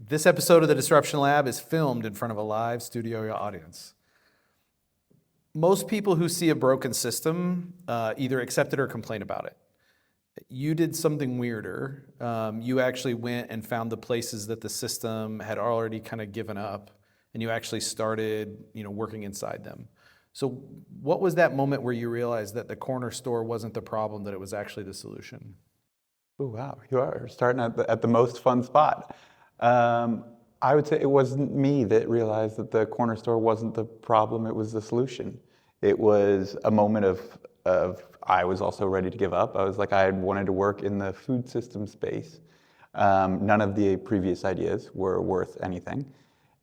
This episode of the Disruption Lab is filmed in front of a live studio audience. Most people who see a broken system either accept it or complain about it. You did something weirder. You actually went and found the places that the system had already kind of given up, and you actually started, working inside them. So what was that moment where you realized that the corner store wasn't the problem, that it was actually the solution? Oh, wow. You are starting at the most fun spot. I would say it wasn't me that realized that the corner store wasn't the problem, it was the solution. It was a moment of I was also ready to give up. I was like, I had wanted to work in the food system space. None of the previous ideas were worth anything.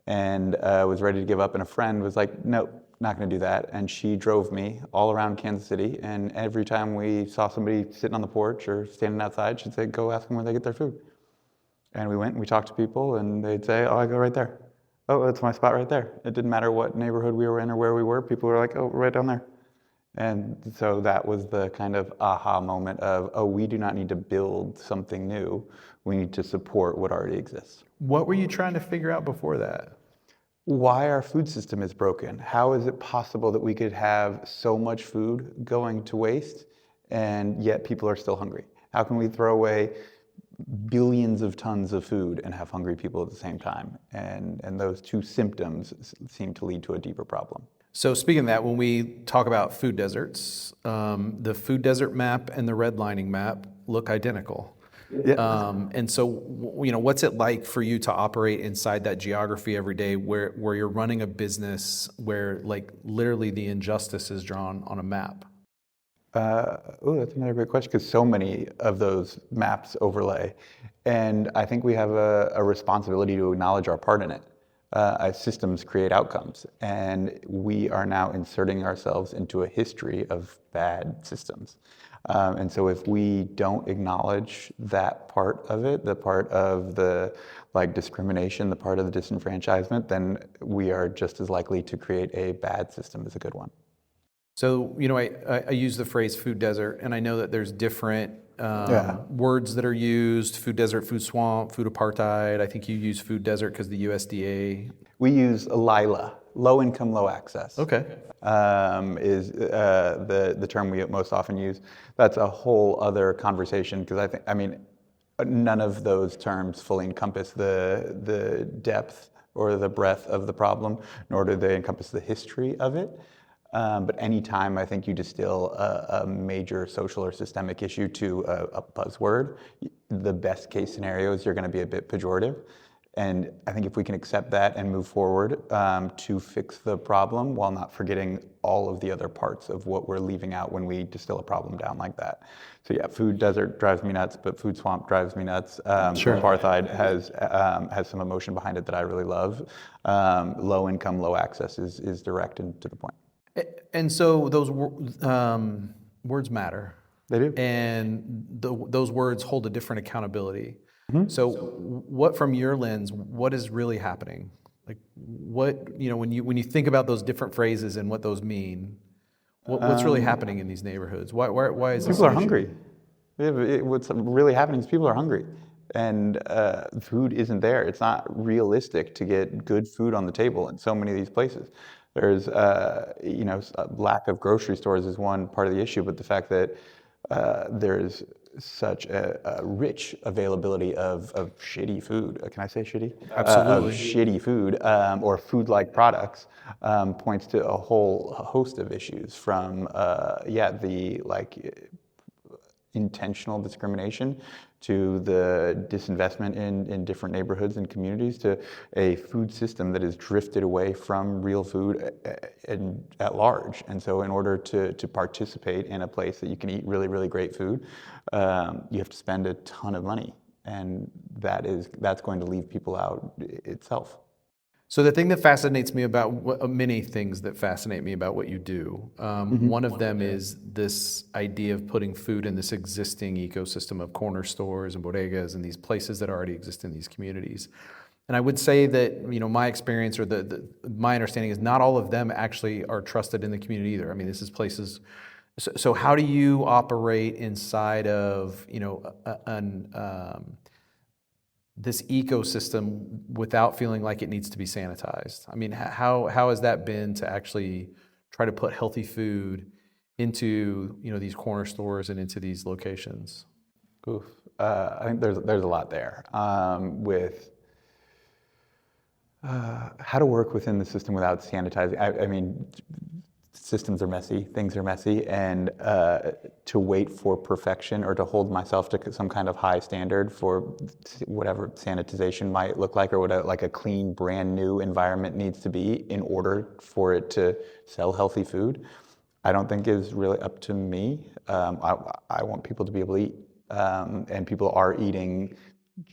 And I was ready to give up, and a friend was like, nope, not going to do that. And she drove me all around Kansas City, and every time we saw somebody sitting on the porch or standing outside, she'd say, go ask them where they get their food. And we went and we talked to people, and they'd say, oh, I go right there. Oh, that's my spot right there. It didn't matter what neighborhood we were in or where we were. People were like, oh, right down there. And so that was the kind of aha moment of, oh, we do not need to build something new. We need to support what already exists. What were you trying to figure out before that? Why our food system is broken. How is it possible that we could have so much food going to waste and yet people are still hungry? How can we throw away billions of tons of food and have hungry people at the same time? And those two symptoms seem to lead to a deeper problem. So speaking of that, when we talk about food deserts, the food desert map and the redlining map look identical. Yeah. And so, what's it like for you to operate inside that geography every day where you're running a business where literally the injustice is drawn on a map? That's another great question, because so many of those maps overlay. And I think we have a responsibility to acknowledge our part in it. Systems create outcomes, and we are now inserting ourselves into a history of bad systems. And so if we don't acknowledge that part of it, the part of the discrimination, the part of the disenfranchisement, then we are just as likely to create a bad system as a good one. So, I use the phrase food desert, and I know that there's different words that are used: food desert, food swamp, food apartheid. I think you use food desert because the USDA. We use LILA, low income, low access. Okay. Is the term we most often use. That's a whole other conversation, because none of those terms fully encompass the depth or the breadth of the problem, nor do they encompass the history of it. But anytime I think you distill a major social or systemic issue to a buzzword, the best case scenario is you're going to be a bit pejorative. And I think if we can accept that and move forward to fix the problem while not forgetting all of the other parts of what we're leaving out when we distill a problem down like that. So yeah, food desert drives me nuts, but food swamp drives me nuts. Sure. Apartheid has some emotion behind it that I really love. Low income, low access is direct and to the point. And so those words matter. They do. And those words hold a different accountability. Mm-hmm. So what, from your lens, what is really happening? When you think about those different phrases and what those mean, what's really happening in these neighborhoods? Why is people are hungry? What's really happening is people are hungry. And food isn't there. It's not realistic to get good food on the table in so many of these places. There's, a lack of grocery stores is one part of the issue, but the fact that there's such a rich availability of shitty food. Can I say shitty? Absolutely. Of shitty food or food-like products points to a whole host of issues, from intentional discrimination to the disinvestment in different neighborhoods and communities, to a food system that has drifted away from real food at large. And so in order to participate in a place that you can eat really, really great food, you have to spend a ton of money. And that's going to leave people out itself. So the thing that fascinates me about many things that fascinate me about what you do, one of them is this idea of putting food in this existing ecosystem of corner stores and bodegas and these places that already exist in these communities. And I would say that, my experience or my understanding is not all of them actually are trusted in the community either. I mean, this is places. So how do you operate inside of, this ecosystem without feeling like it needs to be sanitized? I mean, how has that been to actually try to put healthy food into these corner stores and into these locations? Oof. I think there's a lot there with how to work within the system without sanitizing. I mean, systems are messy, things are messy, and to wait for perfection or to hold myself to some kind of high standard for whatever sanitization might look like, or what like a clean, brand new environment needs to be in order for it to sell healthy food, I don't think is really up to me. I want people to be able to eat, and people are eating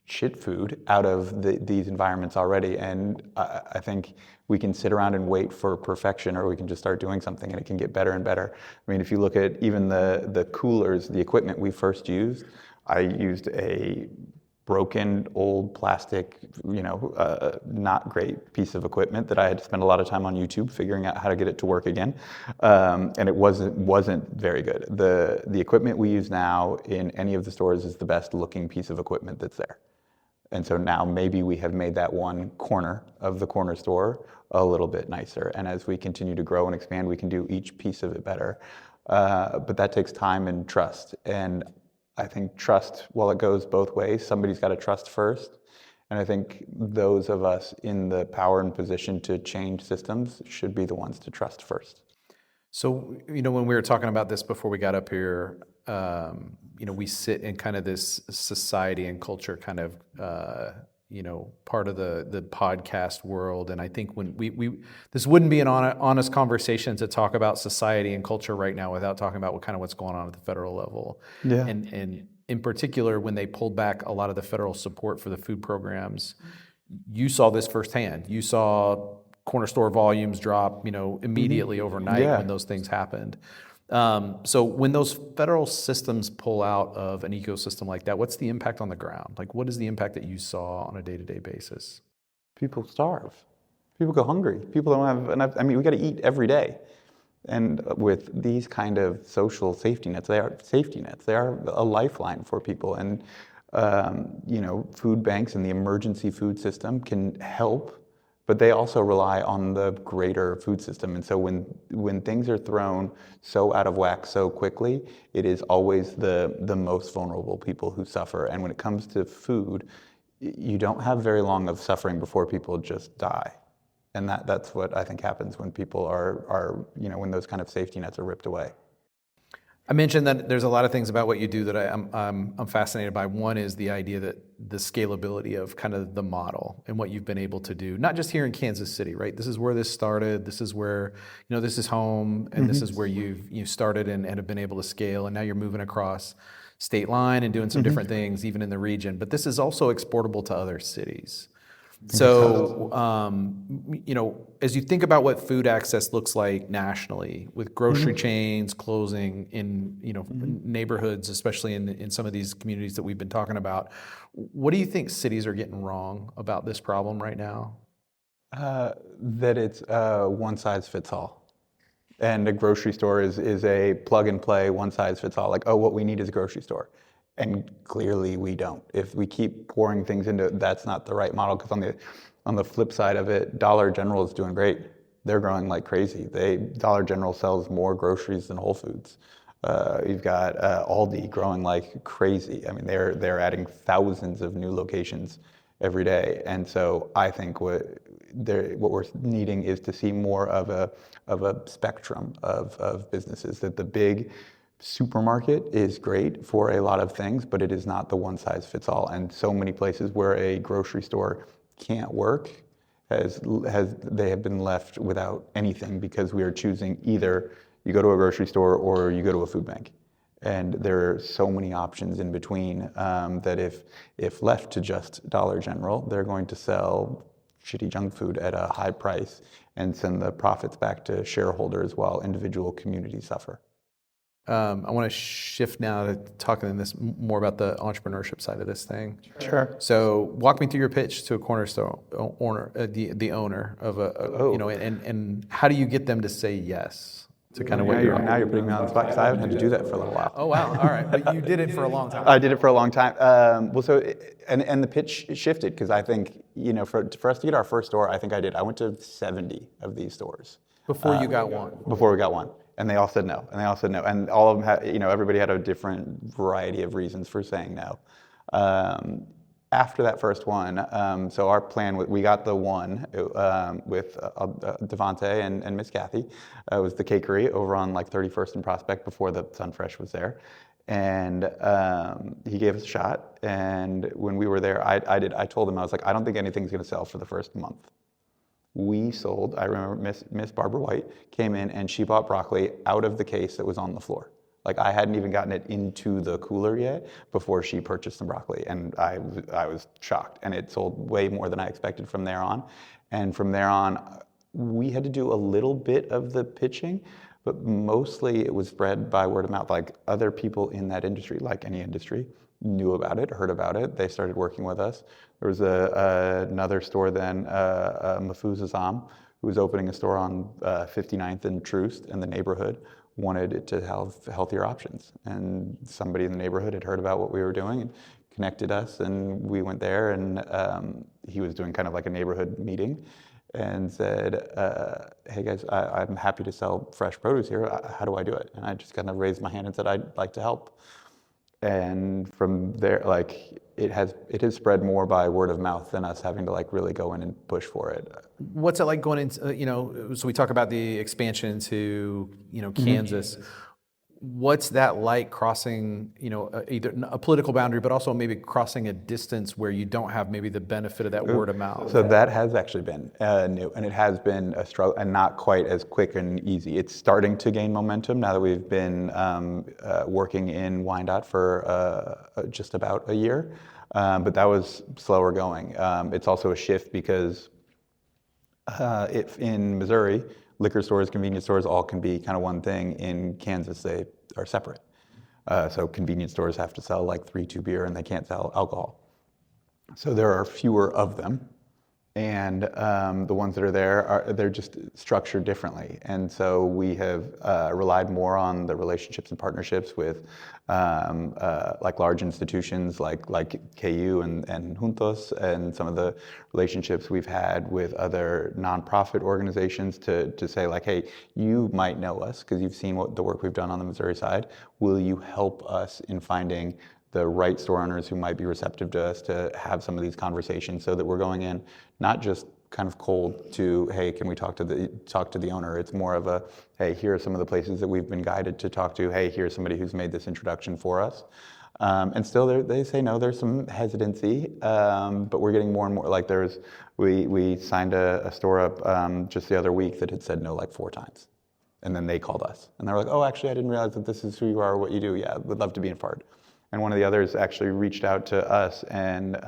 shit food out of these environments already, and I think we can sit around and wait for perfection, or we can just start doing something and it can get better and better. I mean, if you look at even the coolers, the equipment we first used, I used a broken old plastic, not great piece of equipment that I had to spend a lot of time on YouTube figuring out how to get it to work again, and it wasn't very good. The equipment we use now in any of the stores is the best looking piece of equipment that's there. And so now maybe we have made that one corner of the corner store a little bit nicer. And as we continue to grow and expand, we can do each piece of it better. But that takes time and trust. And I think trust, well, it goes both ways. Somebody's got to trust first. And I think those of us in the power and position to change systems should be the ones to trust first. So, when we were talking about this before we got up here, we sit in kind of this society and culture kind of, part of the podcast world. And I think when this wouldn't be an honest conversation to talk about society and culture right now without talking about what's going on at the federal level. Yeah. And in particular, when they pulled back a lot of the federal support for the food programs, you saw this firsthand. You saw corner store volumes drop, immediately overnight when those things happened. So when those federal systems pull out of an ecosystem like that, what's the impact on the ground? Like, what is the impact that you saw on a day-to-day basis? People starve. People go hungry. People don't have enough. I mean, we got to eat every day. And with these kind of social safety nets, they are safety nets. They are a lifeline for people. And, food banks and the emergency food system can help, but they also rely on the greater food system. And so when things are thrown so out of whack so quickly, it is always the most vulnerable people who suffer. And when it comes to food, you don't have very long of suffering before people just die. And that's what I think happens when people are when those kind of safety nets are ripped away. I mentioned that there's a lot of things about what you do that I'm fascinated by. One is the idea that the scalability of kind of the model and what you've been able to do, not just here in Kansas City, right? This is where this started. This is where, this is home, and this is where you started and have been able to scale. And now you're moving across state line and doing some different things, even in the region. But this is also exportable to other cities. So, as you think about what food access looks like nationally, with grocery chains closing in, neighborhoods, especially in some of these communities that we've been talking about, what do you think cities are getting wrong about this problem right now? That it's one size fits all. And a grocery store is a plug and play, one size fits all. Like, what we need is a grocery store. And clearly we don't. If we keep pouring things into it, that's not the right model. Because on the flip side of it, Dollar General is doing great. They're growing like crazy. Dollar General sells more groceries than Whole Foods. You've got Aldi growing like crazy. I mean, they're adding thousands of new locations every day. And so I think what we're needing is to see more of a spectrum of businesses. That the big supermarket is great for a lot of things, but it is not the one size fits all. And so many places where a grocery store can't work they have been left without anything, because we are choosing either you go to a grocery store or you go to a food bank. And there are so many options in between that if left to just Dollar General, they're going to sell shitty junk food at a high price and send the profits back to shareholders while individual communities suffer. I want to shift now to talking more about the entrepreneurship side of this thing. Sure. So walk me through your pitch to a corner store owner, the owner of and how do you get them to say yes? to kind of what you're Now you're putting me on the spot because I haven't had to do that for a little while. Oh, wow. All right. But you did it for a long time. I did it for a long time. And the pitch shifted because I think, for us to get our first store, I went to 70 of these stores. Before you got one. Before we got one. And they all said no. And all of them had, everybody had a different variety of reasons for saying no. After that first one, so our plan, we got the one with Devontae and Miss Kathy. It was the cakery over on like 31st and Prospect before the Sunfresh was there. And he gave us a shot. And when we were there, I told him, I was like, I don't think anything's going to sell for the first month. We sold, I remember Miss Barbara White came in and she bought broccoli out of the case that was on the floor. Like I hadn't even gotten it into the cooler yet before she purchased some broccoli, and I was shocked. And it sold way more than I expected from there on. And from there on, we had to do a little bit of the pitching, but mostly it was spread by word of mouth. Like other people in that industry, like any industry, knew about it, heard about it. They started working with us. There was another store then, Mahfouz Azam, who was opening a store on 59th and Troost in the neighborhood, wanted it to have healthier options. And somebody in the neighborhood had heard about what we were doing and connected us, and we went there, and he was doing kind of like a neighborhood meeting and said, hey guys, I'm happy to sell fresh produce here. How do I do it? And I just kind of raised my hand and said, I'd like to help. And from there, like it has spread more by word of mouth than us having to like really go in and push for it. What's it like going into, so we talk about the expansion to, Kansas. What's that like crossing, either a political boundary, but also maybe crossing a distance where you don't have maybe the benefit of that word of mouth? So that has actually been new, and it has been a struggle and not quite as quick and easy. It's starting to gain momentum now that we've been working in Wyandotte for just about a year, but that was slower going. It's also a shift because if in Missouri, liquor stores, convenience stores, all can be kind of one thing. In Kansas, they are separate. So convenience stores have to sell like 3-2 beer and they can't sell alcohol. So there are fewer of them. And the ones that are there, they're just structured differently. And so we have relied more on the relationships and partnerships with like large institutions like KU and Juntos, and some of the relationships we've had with other nonprofit organizations to say like, hey, you might know us because you've seen the work we've done on the Missouri side. Will you help us in finding the right store owners who might be receptive to us to have some of these conversations, so that we're going in not just kind of cold to, hey, can we talk to the owner? It's more of a, hey, here are some of the places that we've been guided to talk to. Hey, here's somebody who's made this introduction for us. And still they say no, there's some hesitancy, but we're getting more and more. Like we signed a store up just the other week that had said no like 4 times. And then they called us and they were like, oh, actually, I didn't realize that this is who you are or what you do. Yeah, would love to be in part. And one of the others actually reached out to us, and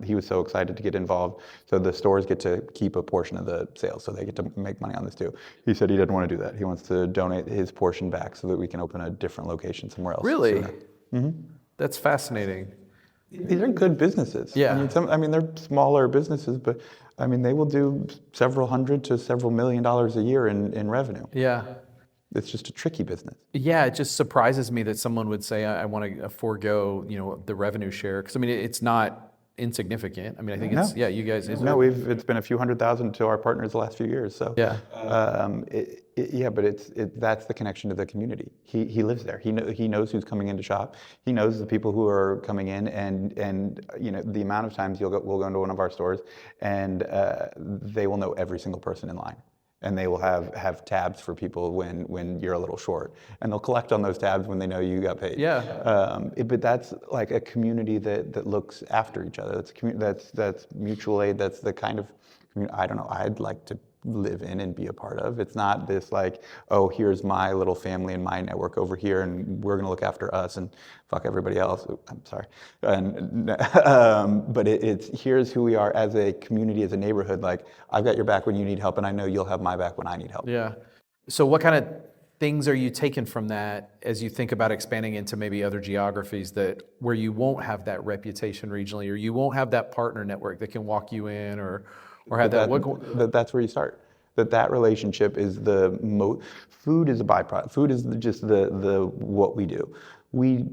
he was so excited to get involved. So the stores get to keep a portion of the sales, so they get to make money on this too. He said he didn't want to do that. He wants to donate his portion back so that we can open a different location somewhere else. Really? Mm-hmm. That's fascinating. These are good businesses. Yeah. They're smaller businesses, but they will do several hundred to several $1 million a year in revenue. Yeah. It's just a tricky business. Yeah, it just surprises me that someone would say, I want to forego, the revenue share. Because, it's not insignificant. I think it's, you guys. No, it's been a few $100,000 to our partners the last few years. So yeah. But that's the connection to the community. He lives there. He knows who's coming in to shop. He knows the people who are coming in, and the amount of times we'll go into one of our stores, and they will know every single person in line. And they will have tabs for people when you're a little short, and they'll collect on those tabs when they know you got paid. Yeah. But that's like a community that looks after each other. That's mutual aid. That's the kind of community I'd like to live in and be a part of. It's not this like, oh, here's my little family and my network over here, and we're gonna look after us and fuck everybody else. I'm sorry. But it's here's who we are as a community, as a neighborhood. Like, I've got your back when you need help, and I know you'll have my back when I need help. Yeah. So what kind of things are you taking from that as you think about expanding into maybe other geographies where you won't have that reputation regionally, or you won't have that partner network that can walk you in, or have that? That's where you start. that relationship is food is a byproduct. Food is just the what we do. We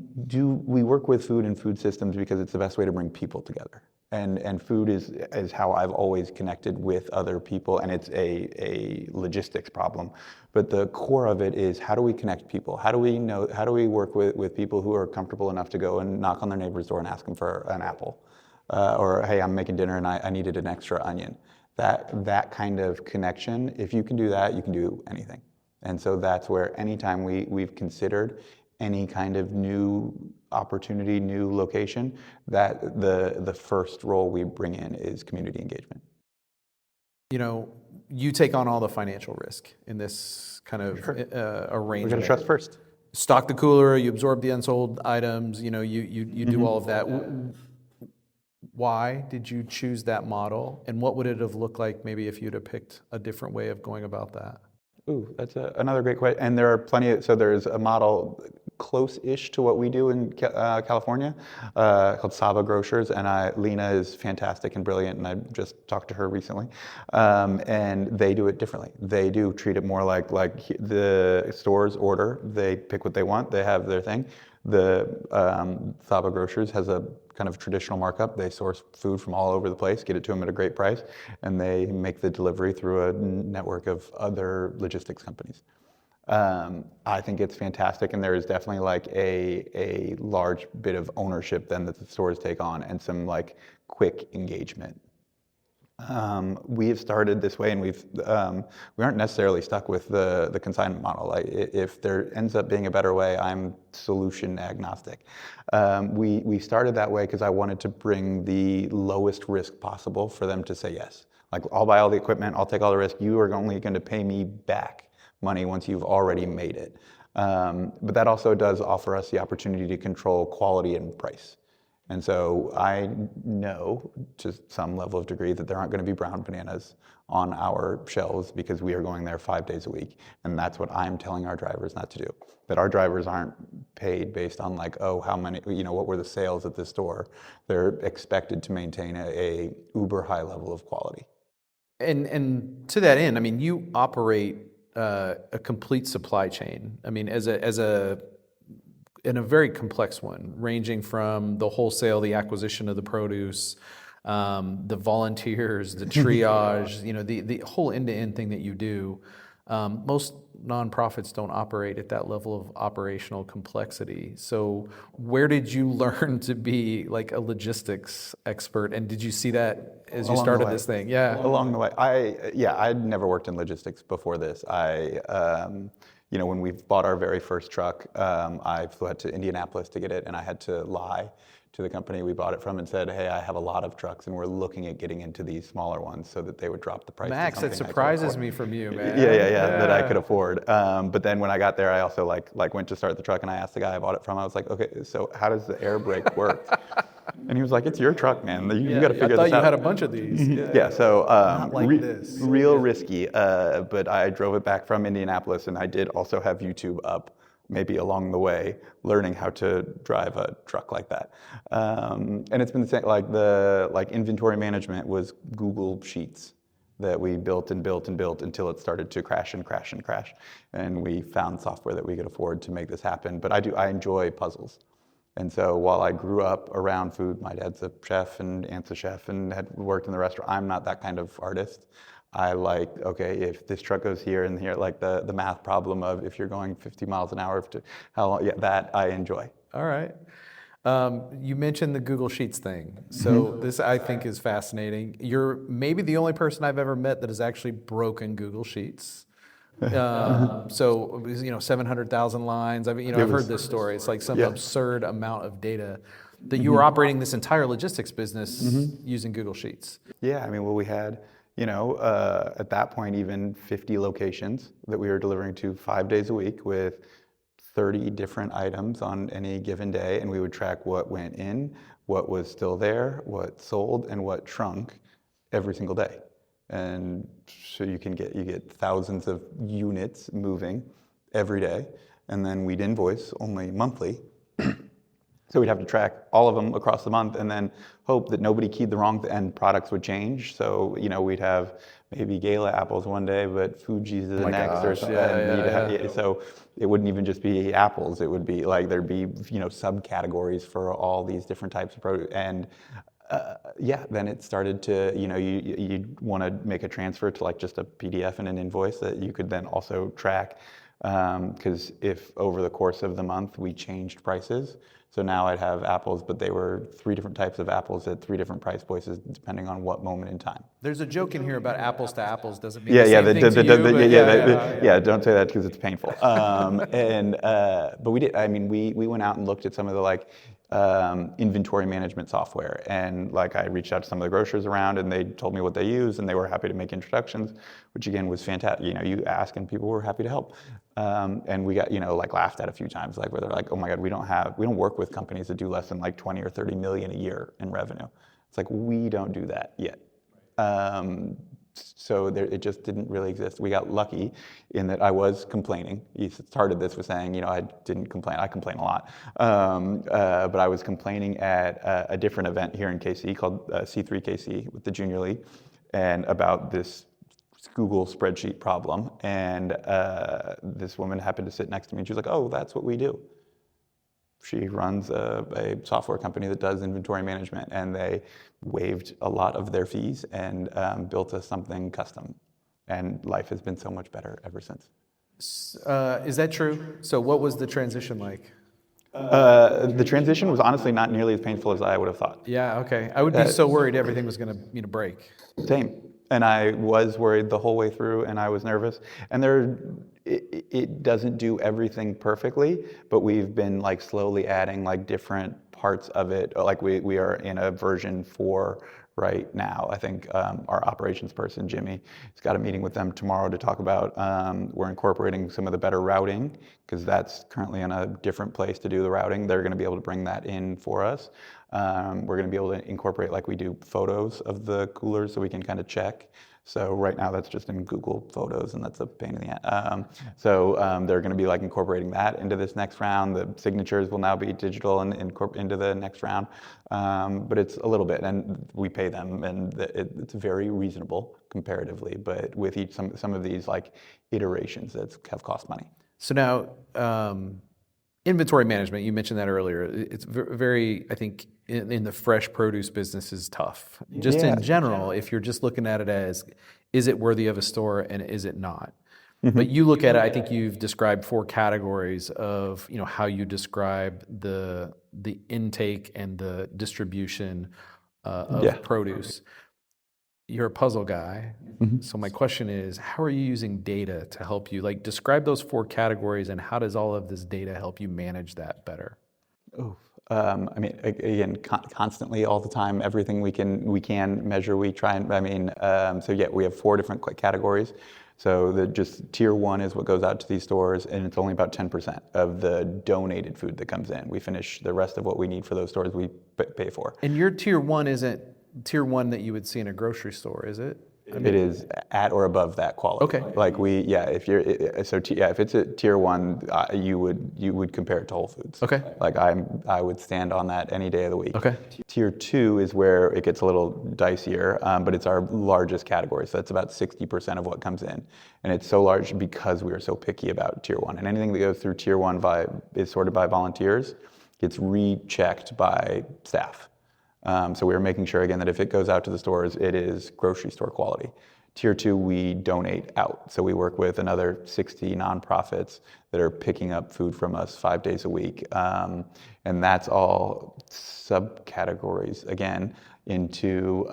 work with food and food systems because it's the best way to bring people together. And food is how I've always connected with other people, and it's a logistics problem. But the core of it is, how do we connect people? How do we work with people who are comfortable enough to go and knock on their neighbor's door and ask them for an apple? Or, hey, I'm making dinner and I needed an extra onion. That kind of connection, if you can do that, you can do anything. And so that's where anytime we've considered any kind of new opportunity, new location, that the first role we bring in is community engagement. You take on all the financial risk in this kind of arrangement. We're going to trust first. Stock the cooler, you absorb the unsold items, you do all of that. Why did you choose that model, and what would it have looked like maybe if you'd have picked a different way of going about that? Ooh, that's another great question. And there are so there's a model close-ish to what we do in California called Saba Grocers, and Lena is fantastic and brilliant, and I just talked to her recently. And they do it differently. They do treat it more like the stores order. They pick what they want. They have their thing. The Saba Grocers has a kind of traditional markup. They source food from all over the place, get it to them at a great price, and they make the delivery through a network of other logistics companies. I think it's fantastic, and there is definitely like a large bit of ownership then that the stores take on, and some like quick engagement. We have started this way, and we aren't necessarily stuck with the consignment model. If there ends up being a better way, I'm solution agnostic. We started that way because I wanted to bring the lowest risk possible for them to say yes. Like, I'll buy all the equipment, I'll take all the risk. You are only going to pay me back money once you've already made it. But that also does offer us the opportunity to control quality and price. And so I know to some level of degree that there aren't going to be brown bananas on our shelves because we are going there 5 days a week. And that's what I'm telling our drivers not to do. That our drivers aren't paid based on like, oh, how many, what were the sales at this store. They're expected to maintain a uber high level of quality. And to that end, I mean, you operate a complete supply chain. I mean, in a very complex one, ranging from the wholesale, the acquisition of the produce, the volunteers, the triage, the whole end-to-end thing that you do. Most nonprofits don't operate at that level of operational complexity. So where did you learn to be like a logistics expert? And did you see that as you started this thing? Yeah. Along the way. I'd never worked in logistics before this. When we bought our very first truck, I flew out to Indianapolis to get it, and I had to lie to the company we bought it from and said, hey, I have a lot of trucks, and we're looking at getting into these smaller ones so that they would drop the price. Max, that surprises me from you, man. Yeah, that I could afford. But then when I got there, I also went to start the truck, and I asked the guy I bought it from, I was like, okay, so how does the air brake work? And he was like, it's your truck, man. You got to figure this out. I thought you had a bunch of these. So not like this. Real risky. But I drove it back from Indianapolis, and I did also have YouTube up maybe along the way, learning how to drive a truck like that. And it's been the same, like inventory management was Google Sheets that we built and built and built until it started to crash and crash and crash. And we found software that we could afford to make this happen. But I enjoy puzzles. And so while I grew up around food, my dad's a chef and aunt's a chef and had worked in the restaurant, I'm not that kind of artist. I like, okay, if this truck goes here and here, like the math problem of if you're going 50 miles an hour, to how long, that I enjoy. All right. You mentioned the Google Sheets thing. So this, I think, is fascinating. You're maybe the only person I've ever met that has actually broken Google Sheets. So 700,000 lines. I've heard this story. It's like some absurd amount of data that you were operating this entire logistics business using Google Sheets. Yeah, I mean, we had, at that point, even 50 locations that we were delivering to 5 days a week with 30 different items on any given day, and we would track what went in, what was still there, what sold, and what shrunk every single day. And so you get thousands of units moving every day, and then we'd invoice only monthly. So we'd have to track all of them across the month and then hope that nobody keyed the wrong and products would change. So, we'd have maybe Gala apples one day, but Fuji's the next or gosh, something. yeah. So it wouldn't even just be apples. It would be like, there'd be, subcategories for all these different types of produce. And then it started to, you'd want to make a transfer to like just a PDF and an invoice that you could then also track. Because if over the course of the month we changed prices, so now I'd have apples, but they were 3 different types of apples at 3 different price points depending on what moment in time. There's a joke in here about apples to apples. Doesn't mean Yeah, the yeah, same thing to you, but don't say that because it's painful. But we did. I mean, we went out and looked at some of the like inventory management software, and like I reached out to some of the grocers around, and they told me what they use, and they were happy to make introductions, which again was fantastic. You ask, and people were happy to help. And we got like laughed at a few times, like where they're like, "Oh my God, we don't work with companies that do less than like 20 or 30 million a year in revenue." It's like, we don't do that yet. So it just didn't really exist. We got lucky in that I was complaining. He started this with saying, I didn't complain. I complain a lot. But I was complaining at a different event here in KC called C3KC with the Junior League, and about this Google spreadsheet problem. And this woman happened to sit next to me, and she was like, "Oh, that's what we do." She runs a software company that does inventory management, and they waived a lot of their fees and built us something custom. And life has been so much better ever since. Is that true? So what was the transition like? The transition was honestly not nearly as painful as I would have thought. Yeah, okay. I would be so worried everything was going to break. Same. And I was worried the whole way through, and I was nervous. And it doesn't do everything perfectly, but we've been like slowly adding like different parts of it. Like we are in a version 4 right now. I think our operations person, Jimmy, has got a meeting with them tomorrow to talk about, we're incorporating some of the better routing, because that's currently in a different place to do the routing. They're going to be able to bring that in for us. We're going to be able to incorporate, like we do, photos of the coolers so we can kind of check. So right now that's just in Google Photos, and that's a pain in the ass. They're going to be like incorporating that into this next round. The signatures will now be digital and into the next round. But it's a little bit, and we pay them, and it's very reasonable comparatively. But with some of these like iterations that have cost money. So now, inventory management, you mentioned that earlier. It's very, I think, in the fresh produce business is tough. Just in general, if you're just looking at it as, is it worthy of a store and is it not? Mm-hmm. But you look at it, I think you've described 4 categories of, how you describe the intake and the distribution of produce. You're a puzzle guy. Mm-hmm. So my question is, how are you using data to help you? Like, describe those 4 categories, and how does all of this data help you manage that better? I mean, again, constantly, all the time, everything we can measure, we try and, we have 4 different categories. So just tier 1 is what goes out to these stores, and it's only about 10% of the donated food that comes in. We finish the rest of what we need for those stores, we pay for. And your tier 1 isn't tier 1 that you would see in a grocery store, is it? It is at or above that quality. Okay. Like if it's a tier 1, you would compare it to Whole Foods. Okay. Like I would stand on that any day of the week. Okay. Tier 2 is where it gets a little dicier, but it's our largest category. So that's about 60% of what comes in, and it's so large because we are so picky about tier 1. And anything that goes through tier 1 is sorted by volunteers, gets rechecked by staff. So we're making sure, again, that if it goes out to the stores, it is grocery store quality. Tier 2, we donate out. So we work with another 60 nonprofits that are picking up food from us 5 days a week. And that's all subcategories, again, into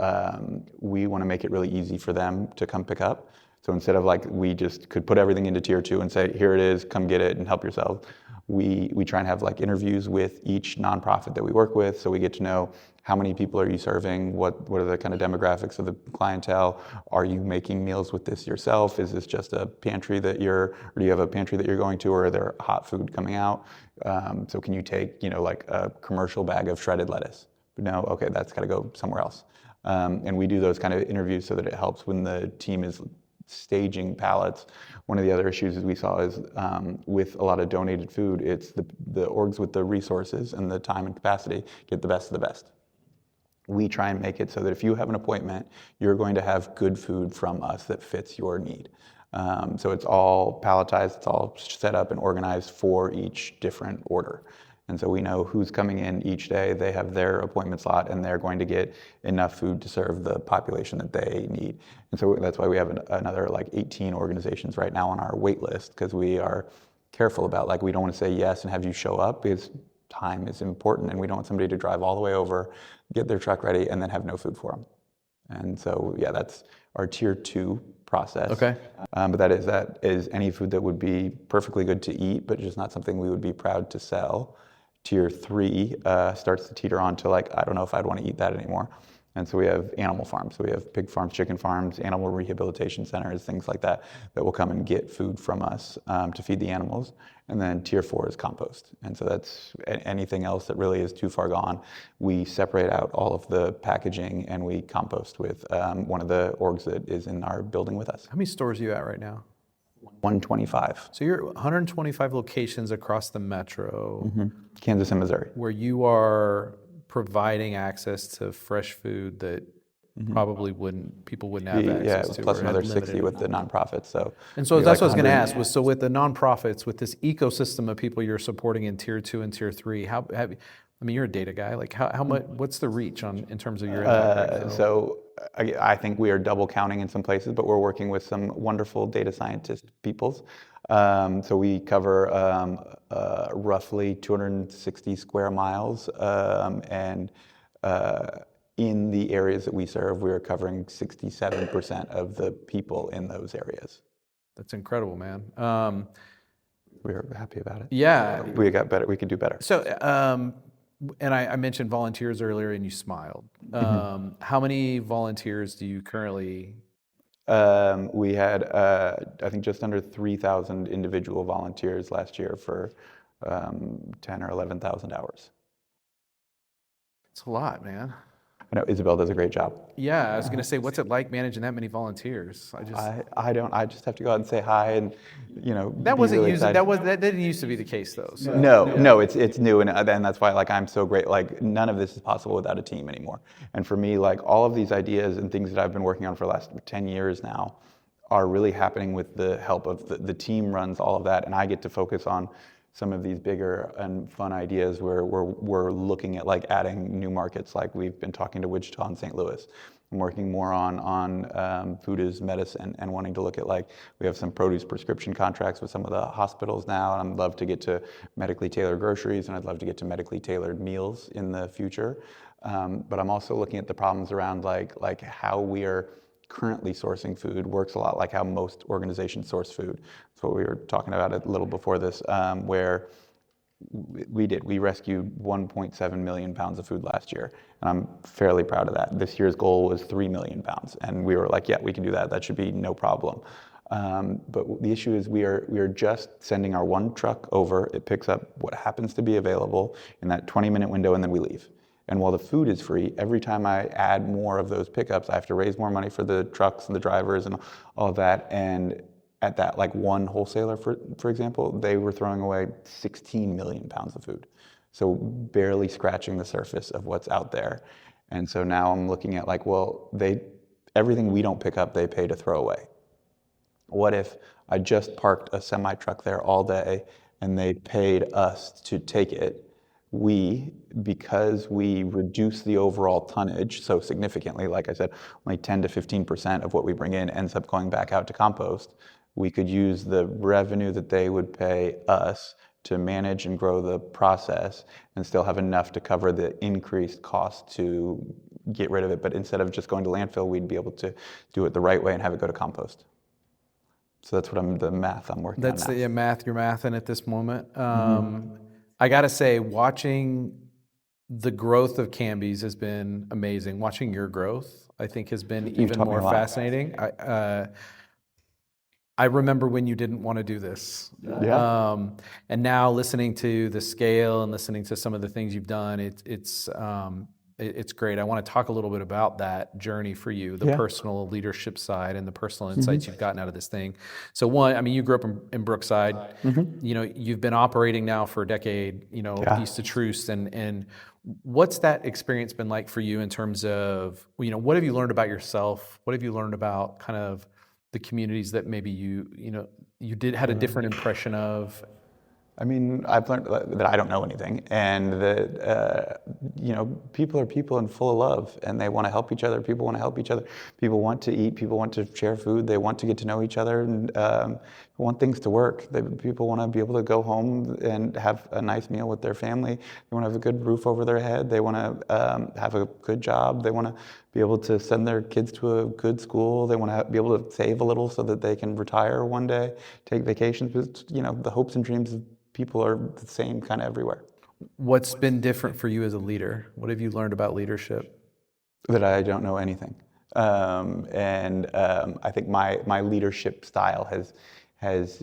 we want to make it really easy for them to come pick up. So instead of like we just could put everything into tier 2 and say, here it is, come get it and help yourself. We try and have like interviews with each nonprofit that we work with, so we get to know how many people are you serving, what are the kind of demographics of the clientele, are you making meals with this yourself, is this just a pantry or do you have a pantry that you're going to, or are there hot food coming out? So can you take, like a commercial bag of shredded lettuce? No, okay, that's got to go somewhere else. And we do those kind of interviews so that it helps when the team is staging pallets. One of the other issues we saw is with a lot of donated food, it's the orgs with the resources and the time and capacity get the best of the best. We try and make it so that if you have an appointment, you're going to have good food from us that fits your need. So it's all palletized, it's all set up and organized for each different order. And so we know who's coming in each day, they have their appointment slot, and they're going to get enough food to serve the population that they need. And so that's why we have another like 18 organizations right now on our wait list, because we are careful about, like, we don't want to say yes and have you show up, because time is important, and we don't want somebody to drive all the way over, get their truck ready, and then have no food for them. And so, yeah, that's our tier 2 process. Okay. But that is any food that would be perfectly good to eat, but just not something we would be proud to sell. Tier 3 starts to teeter on to, like, I don't know if I'd want to eat that anymore. And so we have animal farms. So we have pig farms, chicken farms, animal rehabilitation centers, things like that, that will come and get food from us to feed the animals. And then tier 4 is compost. And so that's anything else that really is too far gone. We separate out all of the packaging and we compost with one of the orgs that is in our building with us. How many stores are you at right now? 125. So you're 125 locations across the metro. Mm-hmm. Kansas and Missouri. Where you are providing access to fresh food that probably people wouldn't have access to. Plus another 60 with the nonprofits. So that's what I was going to ask. So with the nonprofits, with this ecosystem of people you're supporting in tier 2 and tier 3, you're a data guy. Like how much? What's the reach in terms of your impact? So I think we are double counting in some places, but we're working with some wonderful data scientist peoples. So we cover roughly 260 square miles, and in the areas that we serve, we are covering 67% of the people in those areas. That's incredible, man. We're happy about it. Yeah. We got better. We could do better. So, and I mentioned volunteers earlier, and you smiled. How many volunteers do you currently? We had, I think, just under 3,000 individual volunteers last year for 10 or 11,000 hours. It's a lot, man. I know Isabel does a great job. Yeah, I was going to say, what's it like managing that many volunteers? I just have to go out and say hi, and that wasn't really that didn't used to be the case though. So. No, it's new, and that's why, like, I'm so great. Like, none of this is possible without a team anymore. And for me, like, all of these ideas and things that I've been working on for the last 10 years now are really happening with the help of the team runs all of that, and I get to focus on some of these bigger and fun ideas where we're looking at, like, adding new markets. Like, we've been talking to Wichita and St. Louis. I'm working more on food as medicine, and wanting to look at, like, we have some produce prescription contracts with some of the hospitals now, and I'd love to get to medically tailored groceries, and I'd love to get to medically tailored meals in the future. But I'm also looking at the problems around, like how we are currently sourcing food works a lot like how most organizations source food. That's what we were talking about a little before this, where we rescued 1.7 million pounds of food last year, and I'm fairly proud of that. This year's goal was 3 million pounds, and we were like, yeah, we can do that. That should be no problem. But the issue is we are just sending our one truck over. It picks up what happens to be available in that 20-minute window, and then we leave. And while the food is free, every time I add more of those pickups, I have to raise more money for the trucks and the drivers and all of that. And at that, like, one wholesaler, for example, they were throwing away 16 million pounds of food. So barely scratching the surface of what's out there. And so now I'm looking at, like, well, everything we don't pick up, they pay to throw away. What if I just parked a semi-truck there all day and they paid us to take it? Because we reduce the overall tonnage so significantly, like I said, only 10 to 15% of what we bring in ends up going back out to compost. We could use the revenue that they would pay us to manage and grow the process and still have enough to cover the increased cost to get rid of it. But instead of just going to landfill, we'd be able to do it the right way and have it go to compost. So that's the math I'm working on now. That's the math you're mathing at this moment. I got to say, watching the growth of Kanbe's has been amazing. Watching your growth, I think, has been even more fascinating. I remember when you didn't want to do this. Yeah. And now listening to the scale and listening to some of the things you've done, it's great. I want to talk a little bit about that journey for you, the Yeah. personal leadership side and the personal insights you've gotten out of this thing. So one, I mean, you grew up in Brookside. You know, you've been operating now for a decade, you know, Yeah. East of Truce, and what's that experience been like for you in terms of, you know, what have you learned about yourself? What have you learned about kind of the communities that maybe you had a different impression of? I mean, I've learned that I don't know anything, and that you know, people are people and full of love, and they want to help each other. People want to help each other. People want to eat. People want to share food. They want to get to know each other, and want things to work. People want to be able to go home and have a nice meal with their family. They want to have a good roof over their head. They want to have a good job. They want to be able to send their kids to a good school. They want to be able to save a little so that they can retire one day, take vacations. But, you know, the hopes and dreams of people are the same kind of everywhere. What's been different for you as a leader? What have you learned about leadership? That I don't know anything. I think my leadership style has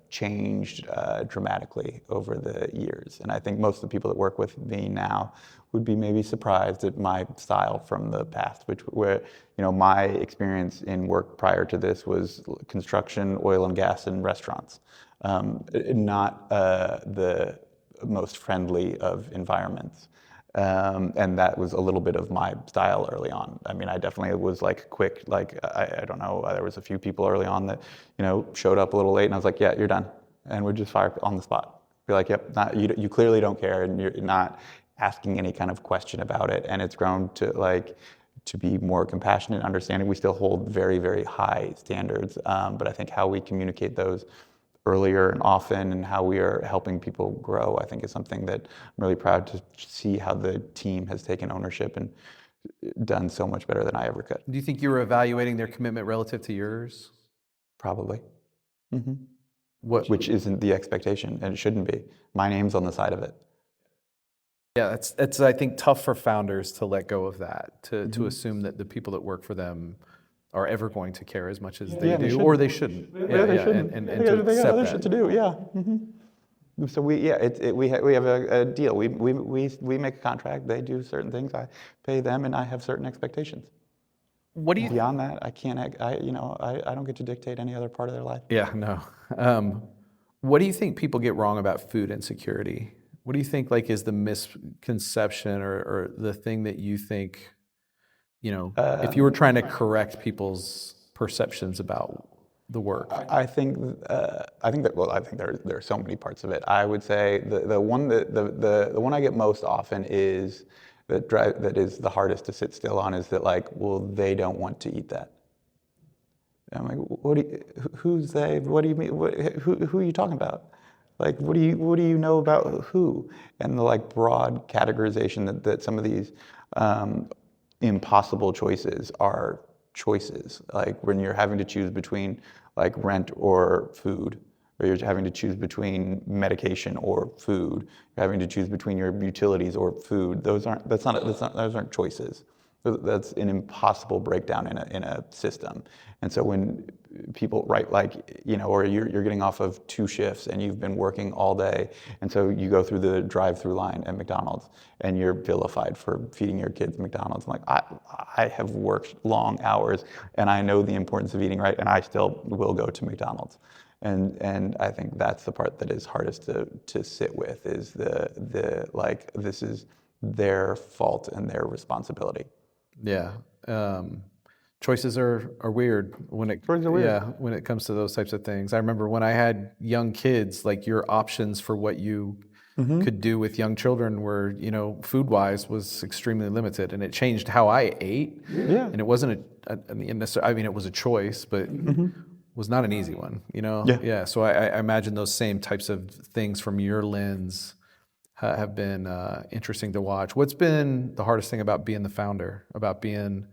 changed dramatically over the years. And I think most of the people that work with me now would be maybe surprised at my style from the past, where, you know, my experience in work prior to this was construction, oil and gas, and restaurants. Not the most friendly of environments. And that was a little bit of my style early on. I mean, I definitely was like quick, like, I don't know, there was a few people early on that, you know, showed up a little late, and I was like, yeah, you're done. And we'd just fire on the spot. Be like, yep, you clearly don't care, and you're not asking any kind of question about it. And it's grown to be more compassionate and understanding. We still hold very, very high standards, but I think how we communicate those earlier and often, and how we are helping people grow, I think is something that I'm really proud to see how the team has taken ownership and done so much better than I ever could. Do you think you were evaluating their commitment relative to yours? Probably. Mm-hmm. Which isn't the expectation, and it shouldn't be. My name's on the side of it. Yeah, it's I think tough for founders to let go of that, to assume that the people that work for them are ever going to care as much as they do, or they shouldn't. They shouldn't. And they to got accept other that. shit to do. Yeah. Mm-hmm. So we have a deal. We make a contract. They do certain things. I pay them, and I have certain expectations. What do you? Beyond that, I can't. I don't get to dictate any other part of their life. Yeah, no. What do you think people get wrong about food insecurity? What do you think is the misconception or the thing that you think, you know, if you were trying to correct people's perceptions about the work? I think that there are so many parts of it. I would say the one I get most often is that is the hardest to sit still on, is that, like, well, they don't want to eat that. And I'm like, who's they? What do you mean? Who are you talking about? Like, what do you know about who? And the, like, broad categorization that some of these impossible choices are choices. Like, when you're having to choose between, like, rent or food, or you're having to choose between medication or food, you're having to choose between your utilities or food. Those aren't choices. That's an impossible breakdown in a system. And so when people write, like, you know, or you're getting off of 2 shifts and you've been working all day, and so you go through the drive-through line at McDonald's and you're vilified for feeding your kids McDonald's. I'm like, I have worked long hours and I know the importance of eating right, and I still will go to McDonald's. And I think that's the part that is hardest to sit with, is the like, this is their fault and their responsibility. Yeah. Choices are weird when it when it comes to those types of things. I remember when I had young kids, like, your options for what you could do with young children were, you know, food-wise, was extremely limited, and it changed how I ate. Yeah. And it wasn't I mean, it was a choice, but was not an easy one, you know? Yeah. So I imagine those same types of things from your lens have been interesting to watch. What's been the hardest thing about being the founder, about being,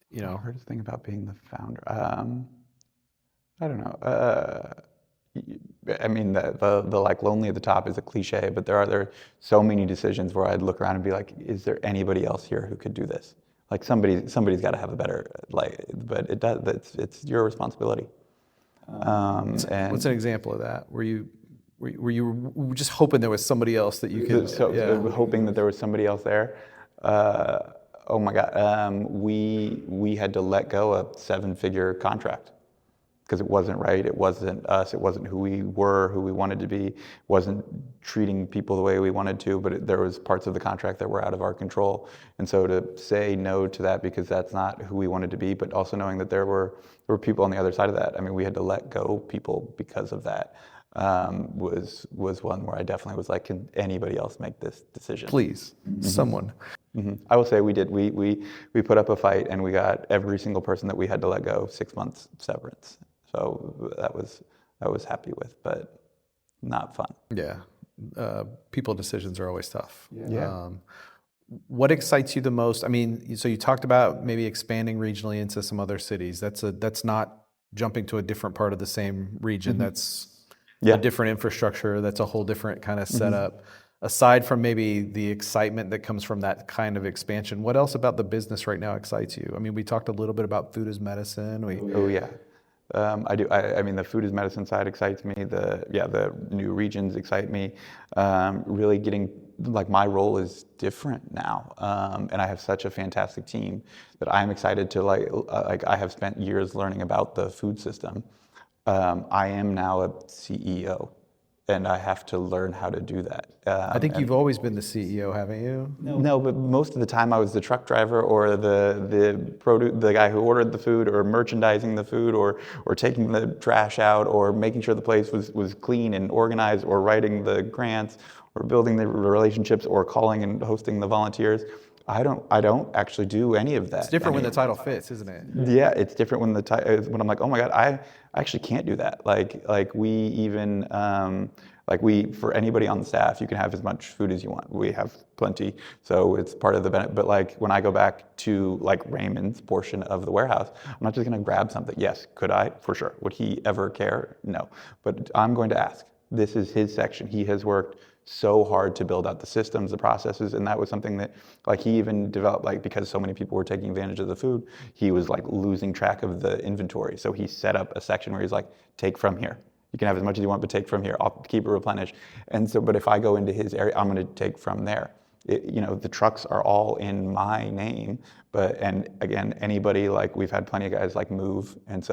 you know? The hardest thing about being the founder? I don't know. I mean, the like, lonely at the top is a cliche, but there are so many decisions where I'd look around and be like, is there anybody else here who could do this? Like, somebody's got to have a better, like, but it's your responsibility. What's an example of that? Were you just hoping there was somebody else that you could? Hoping that there was somebody else there. Oh my God, we had to let go a 7-figure contract because it wasn't right. It wasn't us. It wasn't who we were, who we wanted to be. It wasn't treating people the way we wanted to. But there was parts of the contract that were out of our control. And so to say no to that because that's not who we wanted to be, but also knowing that there were people on the other side of that. I mean, we had to let go people because of that. Was one where I definitely was like, can anybody else make this decision? Please, someone. I will say we did. We put up a fight and we got every single person that we had to let go 6 months severance. So that was happy with, but not fun. Yeah. People decisions are always tough. Yeah. What excites you the most? I mean, so you talked about maybe expanding regionally into some other cities. That's not jumping to a different part of the same region. That's a different infrastructure. That's a whole different kind of setup. Aside from maybe the excitement that comes from that kind of expansion, what else about the business right now excites you? I mean, we talked a little bit about food as medicine. Oh yeah. I do. I mean, the food as medicine side excites me. The new regions excite me. Really getting, like, my role is different now, and I have such a fantastic team that I'm excited to like. I have spent years learning about the food system. I am now a CEO, and I have to learn how to do that. I think you've always been the CEO, haven't you? No, but most of the time I was the truck driver or the guy who ordered the food or merchandising the food or taking the trash out or making sure the place was clean and organized or writing the grants or building the relationships or calling and hosting the volunteers. I don't actually do any of that. It's different when the title fits, isn't it? Yeah, it's different when I'm like, oh my God, I actually can't do that. For anybody on the staff, you can have as much food as you want. We have plenty, so it's part of the benefit. But like when I go back to like Raymond's portion of the warehouse, I'm not just going to grab something. Yes, could I? For sure. Would he ever care? No. But I'm going to ask. This is his section. He has worked so hard to build out the systems, the processes, and that was something that, like, he even developed, like, because so many people were taking advantage of the food, he was like losing track of the inventory. So he set up a section where he's like, take from here. You can have as much as you want, but take from here. I'll keep it replenished. And so, but if I go into his area, I'm going to take from there. The trucks are all in my name, and again, anybody, like, we've had plenty of guys like move, and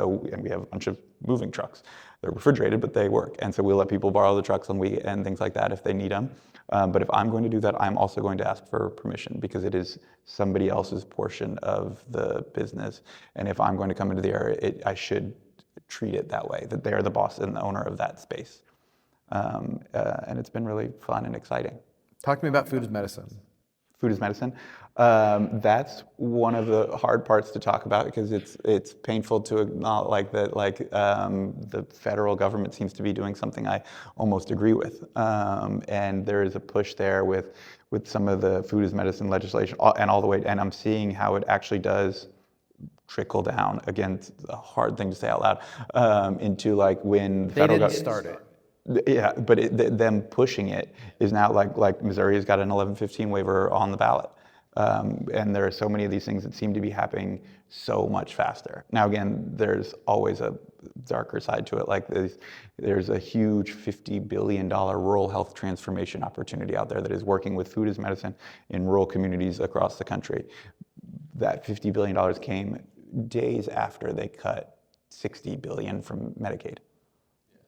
we have a bunch of moving trucks. They're refrigerated, but they work, and so we'll let people borrow the trucks and things like that if they need them. But if I'm going to do that, I'm also going to ask for permission because it is somebody else's portion of the business, and if I'm going to come into the area, I should treat it that way, that they're the boss and the owner of that space. And it's been really fun and exciting. Talk to me about food as medicine. Food as medicine. That's one of the hard parts to talk about because it's painful to acknowledge the federal government seems to be doing something I almost agree with, and there is a push there with some of the food as medicine legislation and all the way, and I'm seeing how it actually does trickle down. Again, it's a hard thing to say out loud, into like when the federal government start it. Yeah, but them pushing it is now like Missouri has got an 1115 waiver on the ballot. And there are so many of these things that seem to be happening so much faster. Now, again, there's always a darker side to it. Like there's a huge $50 billion rural health transformation opportunity out there that is working with food as medicine in rural communities across the country. That $50 billion came days after they cut $60 billion from Medicaid.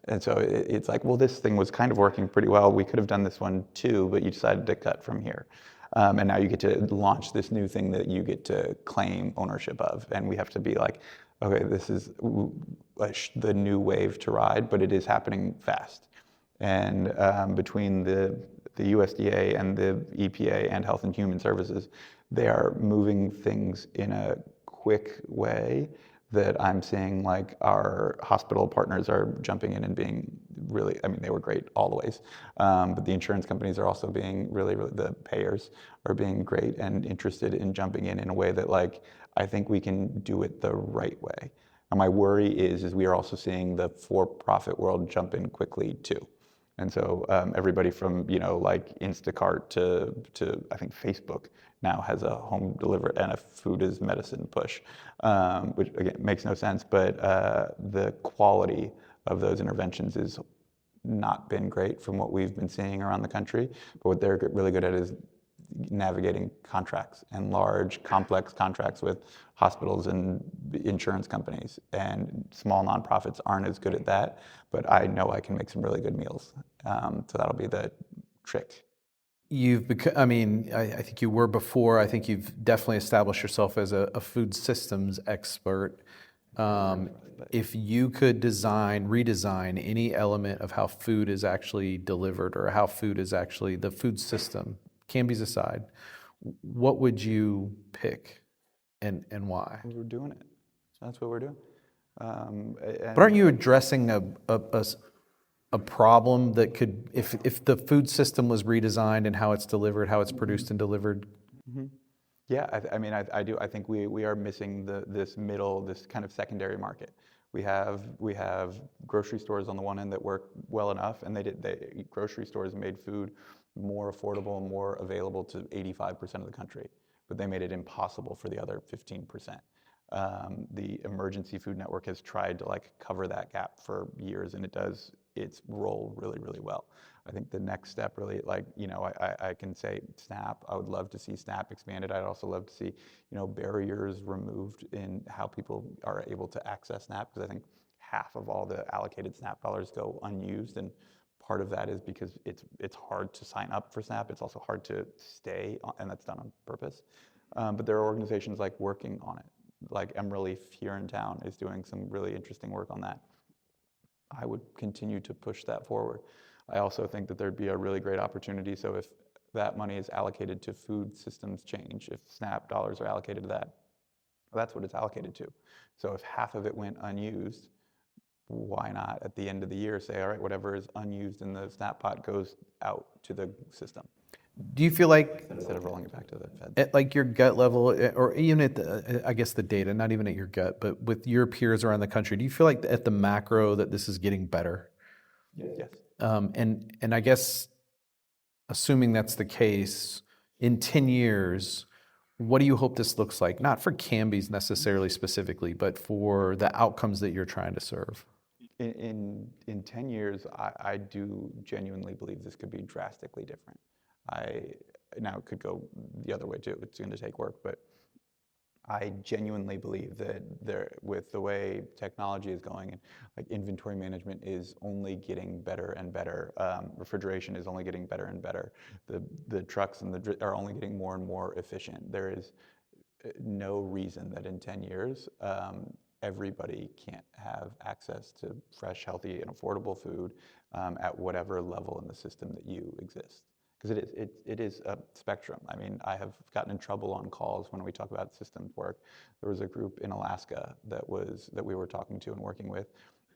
And so it's like, well, this thing was kind of working pretty well. We could have done this one too, but you decided to cut from here. And now you get to launch this new thing that you get to claim ownership of. And we have to be like, okay, this is the new wave to ride, but it is happening fast. And between the USDA and the EPA and Health and Human Services, they are moving things in a quick way that I'm seeing, like, our hospital partners are jumping in and being really, I mean, they were great always, but the insurance companies are also being really, the payers are being great and interested in jumping in a way that, like, I think we can do it the right way. And my worry is we are also seeing the for-profit world jump in quickly too. And so everybody from, like Instacart to I think Facebook now has a home delivery and a food as medicine push, which again makes no sense. But the quality of those interventions has not been great from what we've been seeing around the country. But what they're really good at is navigating contracts and large, complex contracts with hospitals and insurance companies. And small nonprofits aren't as good at that, but I know I can make some really good meals. So that'll be the trick. You've become, I mean, I think you were before. I think you've definitely established yourself as a food systems expert. If you could redesign any element of how food is actually delivered or how food is actually the food system, Kanbe's aside, what would you pick and why? We're doing it. That's what we're doing. But aren't you addressing a problem that could, if the food system was redesigned and how it's delivered, how it's produced and delivered? Mm-hmm. Yeah, I do. I think we are missing this kind of secondary market. We have grocery stores on the one end that work well enough, and grocery stores made food more affordable and more available to 85% of the country, but they made it impossible for the other 15%. The emergency food network has tried to cover that gap for years, and it does its role really, really well. I think the next step really, I can say SNAP. I would love to see SNAP expanded. I'd also love to see, barriers removed in how people are able to access SNAP, because I think half of all the allocated SNAP dollars go unused, and part of that is because it's hard to sign up for SNAP. It's also hard to stay, and that's done on purpose. But there are organizations working on it. Like Emerald Leaf here in town is doing some really interesting work on that. I would continue to push that forward. I also think that there'd be a really great opportunity. So if that money is allocated to food systems change, if SNAP dollars are allocated to that, that's what it's allocated to. So if half of it went unused, why not at the end of the year say, all right, whatever is unused in the SNAP pot goes out to the system? Do you feel like, instead of rolling it back to the Fed, at your gut level, or even at the data, not even at your gut, but with your peers around the country, do you feel like at the macro that this is getting better? Yes. And I guess, assuming that's the case, in 10 years, what do you hope this looks like? Not for Kanbe's necessarily specifically, but for the outcomes that you're trying to serve. In 10 years, I do genuinely believe this could be drastically different. Now it could go the other way too. It's going to take work, but I genuinely believe that with the way technology is going, and inventory management is only getting better and better. Refrigeration is only getting better and better. The trucks are only getting more and more efficient. There is no reason that in 10 years everybody can't have access to fresh, healthy, and affordable food at whatever level in the system that you exist. Because it is a spectrum. I mean, I have gotten in trouble on calls when we talk about systems work. There was a group in Alaska that we were talking to and working with,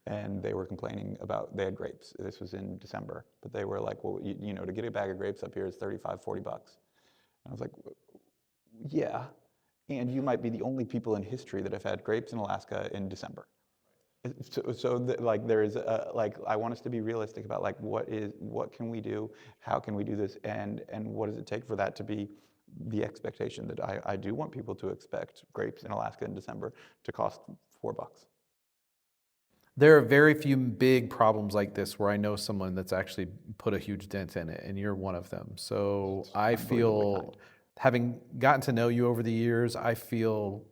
and they were complaining about, they had grapes. This was in December, but they were like, well, to get a bag of grapes up here is $35, $40. And I was like, yeah, and you might be the only people in history that have had grapes in Alaska in December. There is I want us to be realistic about what can we do, how can we do this, and what does it take for that to be the expectation that I do want people to expect grapes in Alaska in December to cost $4. There are very few big problems like this where I know someone that's actually put a huge dent in it, and you're one of them. So I feel, having gotten to know you over the years, I feel,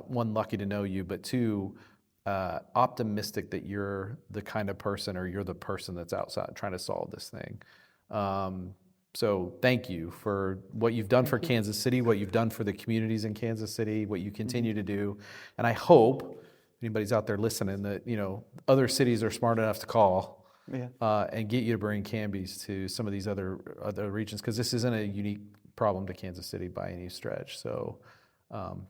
one, lucky to know you, but two, optimistic that you're the kind of person, or you're the person that's outside trying to solve this thing. So thank you for what you've done for Kansas City, what you've done for the communities in Kansas City, what you continue to do. And I hope anybody's out there listening that, other cities are smart enough to call and get you to bring Kanbe's to some of these other regions, because this isn't a unique problem to Kansas City by any stretch. So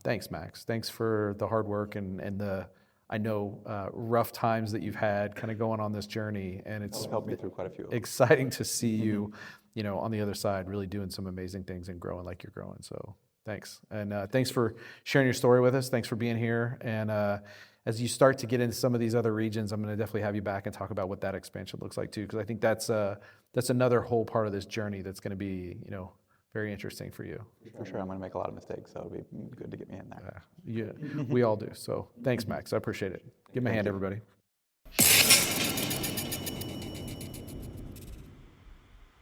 thanks, Max. Thanks for the hard work and the, I know, rough times that you've had kind of going on this journey, and it's helped me through quite a few. Exciting to see you, on the other side, really doing some amazing things and growing like you're growing. So thanks. And thanks for sharing your story with us. Thanks for being here. And as you start to get into some of these other regions, I'm going to definitely have you back and talk about what that expansion looks like too, because I think that's another whole part of this journey that's going to be, very interesting for you. For sure, I'm going to make a lot of mistakes, so it'll be good to get me in there. Yeah, we all do. So thanks, Max. I appreciate it. Give him a hand, everybody.